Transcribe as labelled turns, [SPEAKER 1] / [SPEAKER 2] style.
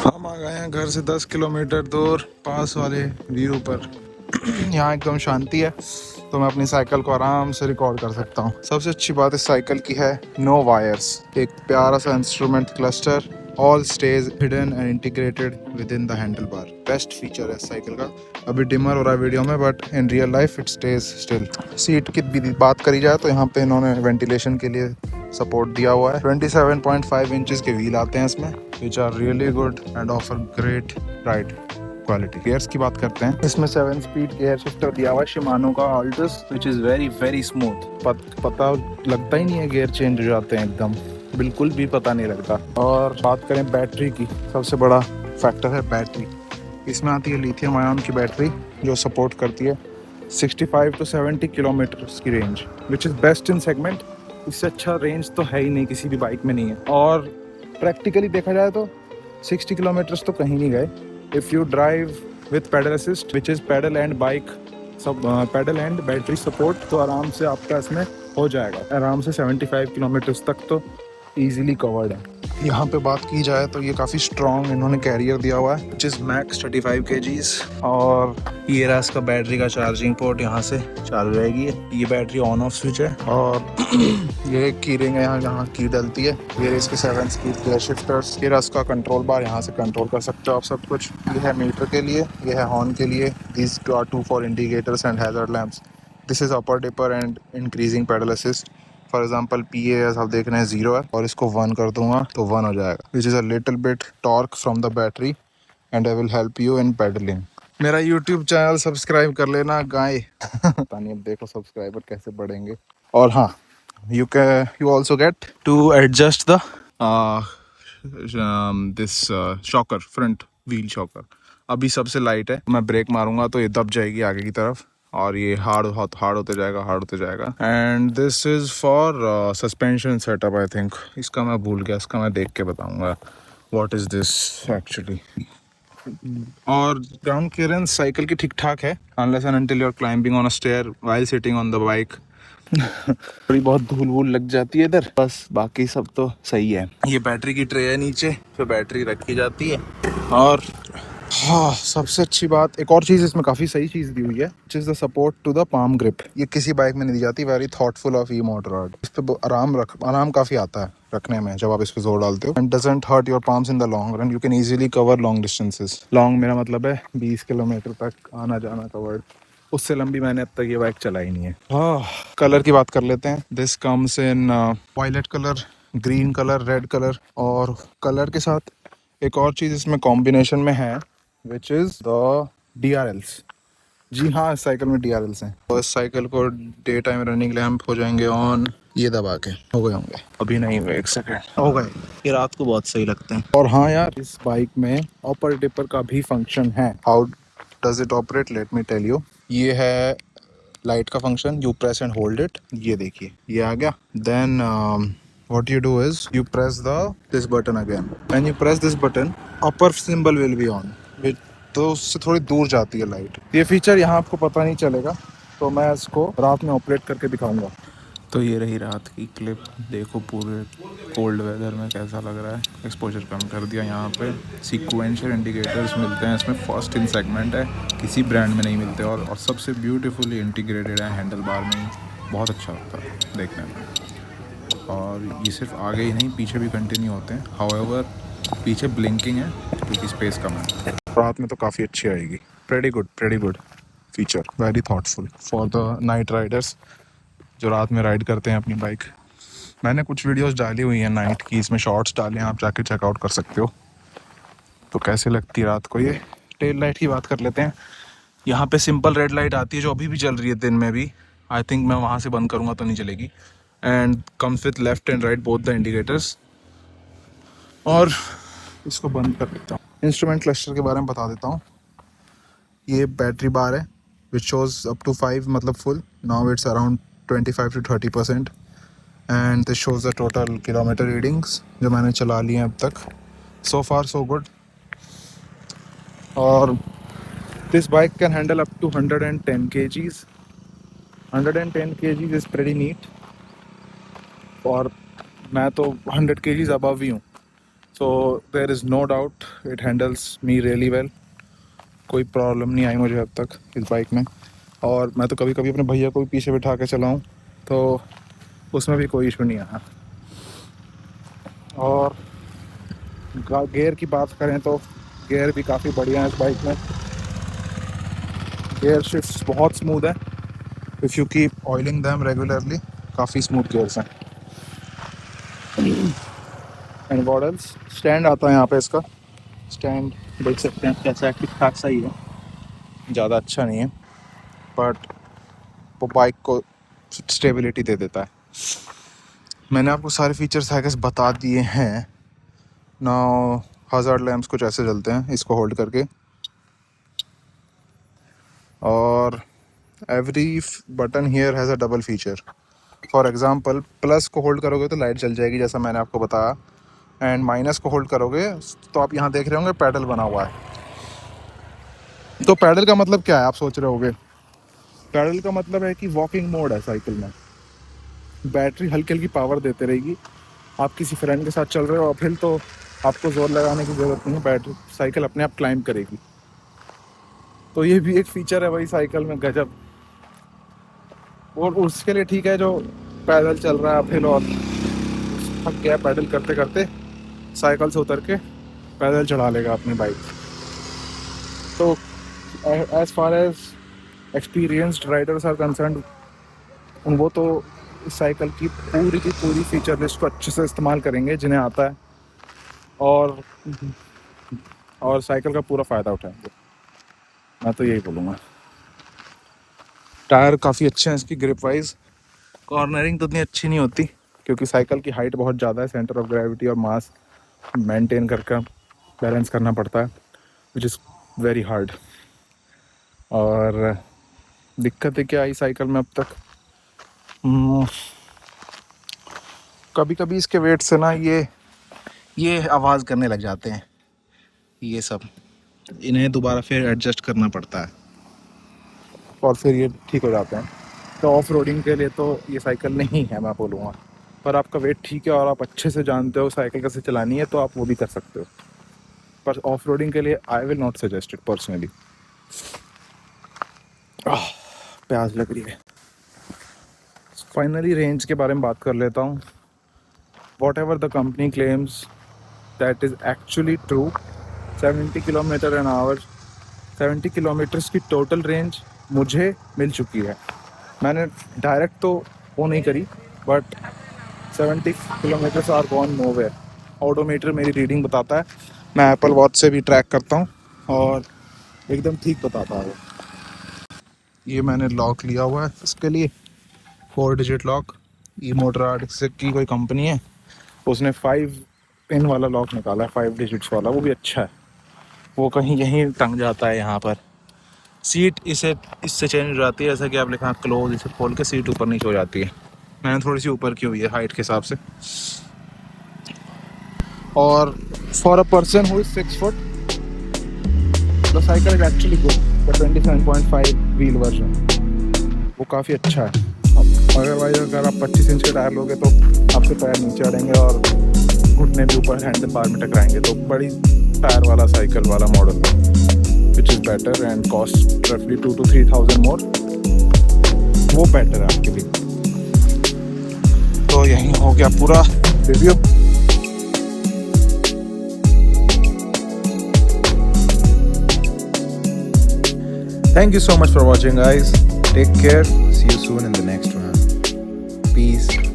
[SPEAKER 1] हम आ गए हैं घर से 10 किलोमीटर दूर पास वाले व्यू पर। यहाँ एकदम शांति है तो मैं अपनी साइकिल को आराम से रिकॉर्ड कर सकता हूँ। सबसे अच्छी बात इस साइकिल की है नो वायर्स। एक प्यारा सा instrument cluster, all stage hidden and integrated with in the handle bar. Best feature है इस साइकिल का। अभी डिमर हो रहा है वीडियो में but in real life it stage still. Seat की भी बात करी जाए तो यहाँ पे इन्होंने वेंटिलेशन के लिए सपोर्ट दिया हुआ है। 27.5 इंचेस के व्हील आते हैं इसमें, which are really good and offer great ride quality. Gears की बात करते हैं, इसमें 7 स्पीड गियर शिफ्टर दिया हुआ है शिमानो का Altus, which is very very smooth. पता लगता ही नहीं है गियर चेंज हो जाते हैं एकदम, बिल्कुल भी पता नहीं लगता। और बात करें बैटरी की, सबसे बड़ा फैक्टर है बैटरी। इसमें आती है लिथियम आयन की बैटरी जो सपोर्ट करती है 65 टू 70 किलोमीटर की range, which is best in segment. इससे अच्छा रेंज तो है ही नहीं, किसी भी बाइक में नहीं है। और प्रैक्टिकली देखा जाए तो 60 किलोमीटर्स तो कहीं नहीं गए। If you drive with pedal assist which is pedal and bike सब पैडल एंड बैटरी सपोर्ट, तो आराम से आपका इसमें हो जाएगा। आराम से 75 किलोमीटर्स तक तो ईजिली कवर्ड है। यहाँ पे बात की जाए तो ये काफ़ी स्ट्रॉन्ग इन्होंने कैरियर दिया हुआ है, विच इज़ मैक्स 35 kgs। और ये रहा इसका बैटरी का चार्जिंग पोर्ट, यहाँ से चालू रहेगी। ये बैटरी ऑन ऑफ स्विच है। और ये की रिंग है, यहाँ की डलती है। ये इसके 7 स्पीड गियर शिफ्टर्स। ये रहा इसका कंट्रोल बार, यहाँ से कंट्रोल कर सकते हो आप सब कुछ। ये है मीटर के लिए, ये है हॉर्न के लिए। These are 2 for indicators and hazard lamps. This is upper dipper and increasing pedal assist. For example PA आप देख रहे हैं 0 है, और इसको 1 कर दूंगा तो 1 हो जाएगा, which is a little bit torque from the battery and I will help you in pedalling. मेरा YouTube चैनल सब्सक्राइब कर लेना गाय। पता नहीं अब देखो सब्सक्राइबर कैसे बढ़ेंगे। और हाँ, you also get to adjust the this shocker, front wheel shocker। अभी सबसे लाइट है, मैं ब्रेक मारूंगा तो ये दब जाएगी आगे की तरफ, और ये हार्ड होते जाएगा। And this is for suspension setup I think. इसका मैं भूल गया, इसका मैं देख के बताऊंगा व्हाट इज़ दिस एक्चुअली। और ग्राउंड क्लियरेंस साइकिल की ठीक ठाक है, unless and until you are climbing on a stair while sitting on the bike. थोड़ी बहुत धूल वूल लग जाती है इधर, बस बाकी सब तो सही है। ये बैटरी की ट्रे है नीचे, फिर बैटरी रखी जाती है। और हाँ, सबसे अच्छी बात, एक और चीज़ इसमें काफ़ी सही चीज़ दी हुई है, which is the support to the palm grip. ये किसी बाइक में नहीं दी जाती। Very thoughtful of E Motorrad. इस पे आराम काफ़ी आता है रखने में जब आप इस पे जोर डालते हो। And doesn't hurt your palms in the long run. You can easily cover long distances. Long मेरा मतलब है 20 किलोमीटर तक आना जाना कवर्ड। उससे लंबी मैंने अब तक ये बाइक चलाई नहीं है। हाँ, कलर की बात कर लेते हैं। This comes in violet colour, green colour, red colour. और कलर के साथ एक और चीज़ इसमें कॉम्बिनेशन में है, विच इज़ द DRLs। जी हाँ, इस साइकिल में DRLs हैं। तो इस साइकिल को डे टाइम रनिंग लैम्प हो जाएंगे ऑन, ये दबा के हो गए होंगे, अभी नहीं हुए, 1 सेकेंड हो गए। ये रात को बहुत सही लगते हैं। और हाँ यार, इस बाइक में अपर डिपर का भी फंक्शन है। How does it operate, let me tell you. ये है लाइट का function, you press and hold it. ये देखिए ये आ गया। Then what you do is you press this button again. When you press this button, upper symbol will be on, तो उससे थोड़ी दूर जाती है लाइट। ये फीचर यहाँ आपको पता नहीं चलेगा, तो मैं इसको रात में ऑपरेट करके दिखाऊंगा। तो ये रही रात की क्लिप, देखो पूरे कोल्ड वेदर में कैसा लग रहा है। एक्सपोजर कम कर दिया। यहाँ पे सीक्वेंशियल इंडिकेटर्स मिलते हैं इसमें, फर्स्ट इन सेगमेंट है, किसी ब्रांड में नहीं मिलते। और सबसे ब्यूटीफुली इंटीग्रेटेड है हैंडल बार में ही, बहुत अच्छा लगता है देखने में। और ये सिर्फ आगे ही नहीं, पीछे भी कंटिन्यू होते हैं। हाउएवर पीछे ब्लिंकिंग है क्योंकि स्पेस कम है। रात में तो काफ़ी अच्छी आएगी। Pretty good feature, very thoughtful for the night Riders जो रात में राइड करते हैं अपनी बाइक। मैंने कुछ वीडियोस डाली हुई हैं नाइट की, इसमें शॉर्ट्स डाले हैं, आप जाके चेकआउट कर सकते हो। तो कैसे लगती है रात को ये। टेल लाइट की बात कर लेते हैं। यहाँ पे सिंपल रेड लाइट आती है जो अभी भी चल रही है दिन में भी। आई थिंक मैं वहाँ से बंद करूँगा तो नहीं चलेगी। And comes with left and right both the indicators. और इसको बंद कर देता हूँ। इंस्ट्रूमेंट क्लस्टर के बारे में बता देता हूँ। ये बैटरी बार है विच शोज अप टू 5, मतलब full. Now it's around 25 to 30%। And this shows the total kilometre readings जो मैंने चला लिए हैं अब तक। So far so good. और this bike can handle up to 110 kgs। 110 kgs is pretty neat. और मैं तो 100 kgs अबव ही हूँ। So there is no doubt it handles me really well. कोई प्रॉब्लम नहीं आई मुझे अब तक इस बाइक में, और मैं तो कभी कभी अपने भैया को भी पीछे बिठा के चलाऊँ तो उसमें भी कोई इशू नहीं आया। और गियर की बात करें तो गियर भी काफ़ी बढ़िया है इस बाइक में। गियर शिफ्ट बहुत स्मूथ है, if you keep oiling them regularly, काफ़ी स्मूथ गियर्स हैं। एंड व्हाट एल्स, स्टैंड आता है यहाँ पे, इसका स्टैंड देख सकते हैं कैसा है, ठीक ठाक सही है, ज़्यादा अच्छा नहीं है, बट वो बाइक को स्टेबिलिटी दे देता है। मैंने आपको सारे फीचर्स है बता दिए हैं ना। हज़ार्ड लैम्प्स कुछ ऐसे जलते हैं इसको होल्ड करके, और every button here has a double feature. For example plus को होल्ड करोगे तो लाइट जल जाएगी जैसा मैंने आपको बताया, एंड माइनस को होल्ड करोगे तो आप यहाँ देख रहे होंगे पैडल बना हुआ है। तो पैडल का मतलब क्या है आप सोच रहे होगे? पैडल का मतलब है कि वॉकिंग मोड है साइकिल में, बैटरी हल्की हल्की पावर देते रहेगी। आप किसी फ्रेंड के साथ चल रहे हो फिर तो आपको ज़ोर लगाने की ज़रूरत नहीं है, बैटरी साइकिल अपने आप क्लाइंब करेगी। तो ये भी एक फीचर है भाई साइकिल में, गजब। और उसके लिए ठीक है जो पैदल चल रहा है फिर और थक गया पैडल करते करते, साइकिल से उतर के पैदल चढ़ा लेगा अपनी बाइक। तो as far as experienced riders are concern, वो तो इस साइकिल की पूरी फीचर लिस्ट को अच्छे से इस्तेमाल करेंगे जिन्हें आता है, और साइकिल का पूरा फ़ायदा उठाएंगे, मैं तो यही बोलूँगा। टायर काफ़ी अच्छे हैं इसकी, ग्रिप वाइज। कॉर्नरिंग तो उतनी अच्छी नहीं होती क्योंकि साइकिल की हाइट बहुत ज़्यादा है, सेंटर ऑफ ग्रेविटी और मास मेंटेन करके बैलेंस करना पड़ता है, विच इज़ वेरी हार्ड। और दिक्कतें क्या आई साइकिल में अब तक? कभी कभी इसके वेट से ना ये आवाज़ करने लग जाते हैं, ये सब इन्हें दोबारा फिर एडजस्ट करना पड़ता है और फिर ये ठीक हो जाते हैं। तो ऑफ रोडिंग के लिए तो ये साइकिल नहीं है मैं बोलूँगा, पर आपका वेट ठीक है और आप अच्छे से जानते हो साइकिल कैसे चलानी है तो आप वो भी कर सकते हो, पर ऑफ रोडिंग के लिए I will not suggest it personally. प्यास लग रही है। फाइनली रेंज के बारे में बात कर लेता हूँ। What ever the company claims that is actually true. 70 kilometre an hour, 70 kilometres की टोटल रेंज मुझे मिल चुकी है। मैंने डायरेक्ट तो वो नहीं करी, but 70 kilometres are gone nowhere. Odometer मेरी रीडिंग बताता है, मैं एप्पल वॉच से भी ट्रैक करता हूँ और एकदम ठीक बताता है वो। ये मैंने लॉक लिया हुआ है इसके लिए, 4 डिजिट लॉक। ई मोटर आर्ट की कोई कंपनी है, उसने 5 पिन वाला लॉक निकाला है, 5 डिजिट्स वाला, वो भी अच्छा है। वो कहीं यहीं टंग जाता है यहाँ पर। सीट इससे चेंज हो जाती है, जैसा कि आप लिखा क्लोज, इसे खोल के सीट ऊपर नीचे हो जाती है। मैंने थोड़ी सी ऊपर की हुई है हाइट के हिसाब से। और for a person who is 6 foot the cycle is actually good. The 27.5 wheel version वो काफ़ी अच्छा है। अदरवाइज अगर आप 25 इंच के टायर लोगे तो आपके पैर नीचे अड़ेंगे और घुटने भी ऊपर हैंडल बार में टकराएंगे। तो बड़ी टायर वाला साइकिल वाला model which is better and cost रफली 2 to 3,000 मोर, वो बेटर है आपके लिए। तो यही हो गया पूरा review. Thank you so much for watching, guys. Take care. See you soon in the next one. Peace.